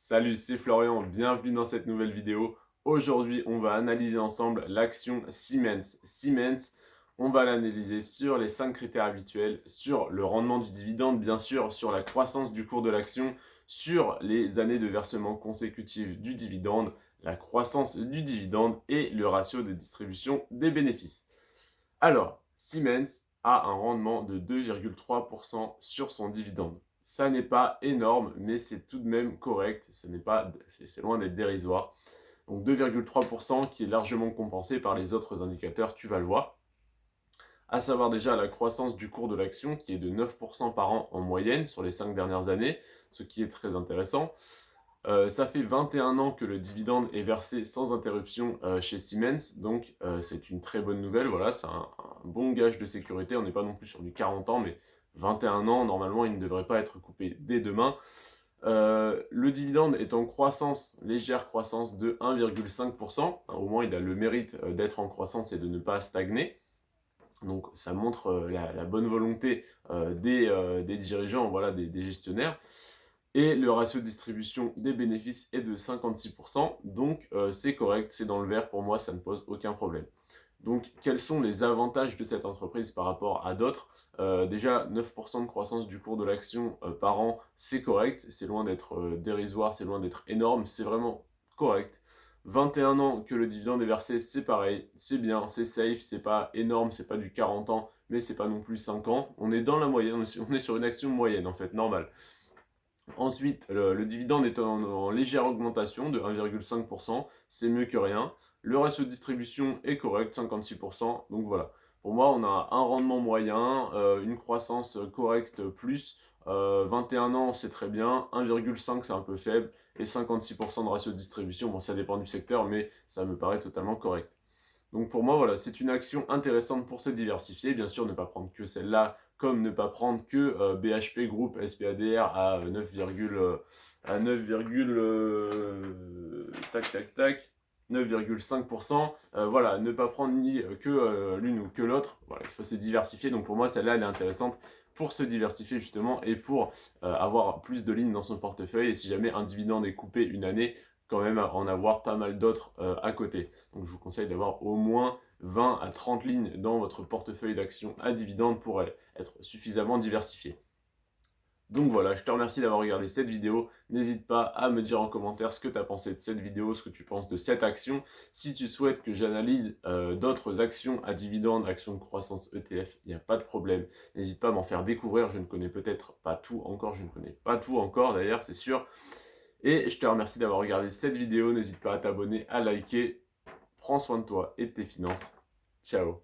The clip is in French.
Salut, c'est Florian, bienvenue dans cette nouvelle vidéo. Aujourd'hui, on va analyser ensemble l'action Siemens. Siemens, on va l'analyser sur les 5 critères habituels, sur le rendement du dividende, bien sûr, sur la croissance du cours de l'action, sur les années de versement consécutif du dividende, la croissance du dividende et le ratio de distribution des bénéfices. Alors, Siemens a un rendement de 2,3% sur son dividende. Ça n'est pas énorme, mais c'est tout de même correct. C'est loin d'être dérisoire. Donc 2,3% qui est largement compensé par les autres indicateurs, tu vas le voir. À savoir déjà la croissance du cours de l'action qui est de 9% par an en moyenne sur les 5 dernières années, ce qui est très intéressant. Ça fait 21 ans que le dividende est versé sans interruption chez Siemens, donc c'est une très bonne nouvelle, voilà, c'est un bon gage de sécurité. On n'est pas non plus sur du 40 ans, mais 21 ans, normalement, il ne devrait pas être coupé dès demain. Le dividende est en croissance, légère croissance de 1,5%. Au moins, il a le mérite d'être en croissance et de ne pas stagner. Donc ça montre la bonne volonté des dirigeants, voilà, des gestionnaires. Et le ratio de distribution des bénéfices est de 56%, donc c'est correct, c'est dans le vert pour moi, ça ne pose aucun problème. Donc quels sont les avantages de cette entreprise par rapport à d'autres? Déjà 9% de croissance du cours de l'action par an, c'est correct, c'est loin d'être dérisoire, c'est loin d'être énorme, c'est vraiment correct. 21 ans que le dividende est versé, c'est pareil, c'est bien, c'est safe, c'est pas énorme, c'est pas du 40 ans, mais c'est pas non plus 5 ans. On est dans la moyenne, on est sur une action moyenne en fait, normale. Ensuite, le dividende est en légère augmentation de 1,5%, c'est mieux que rien. Le ratio de distribution est correct, 56%, donc voilà. Pour moi, on a un rendement moyen, une croissance correcte plus, 21 ans, c'est très bien, 1,5 c'est un peu faible, et 56% de ratio de distribution, bon ça dépend du secteur, mais ça me paraît totalement correct. Donc pour moi, voilà, c'est une action intéressante pour se diversifier. Bien sûr, ne pas prendre que celle-là, comme ne pas prendre que BHP Group SPADR à 9, à 9, tac tac tac 9,5%. Voilà, ne pas prendre ni que l'une ou que l'autre. Voilà, il faut se diversifier. Donc pour moi, celle-là, elle est intéressante pour se diversifier justement et pour avoir plus de lignes dans son portefeuille. Et si jamais un dividende est coupé une année, quand même en avoir pas mal d'autres à côté. Donc je vous conseille d'avoir au moins 20 à 30 lignes dans votre portefeuille d'actions à dividendes pour être suffisamment diversifié. Donc voilà, je te remercie d'avoir regardé cette vidéo. N'hésite pas à me dire en commentaire ce que tu as pensé de cette vidéo, ce que tu penses de cette action. Si tu souhaites que j'analyse d'autres actions à dividendes, actions de croissance ETF, il n'y a pas de problème. N'hésite pas à m'en faire découvrir. Je ne connais peut-être pas tout encore, je ne connais pas tout encore d'ailleurs, c'est sûr. Et je te remercie d'avoir regardé cette vidéo. N'hésite pas à t'abonner, à liker. Prends soin de toi et de tes finances. Ciao.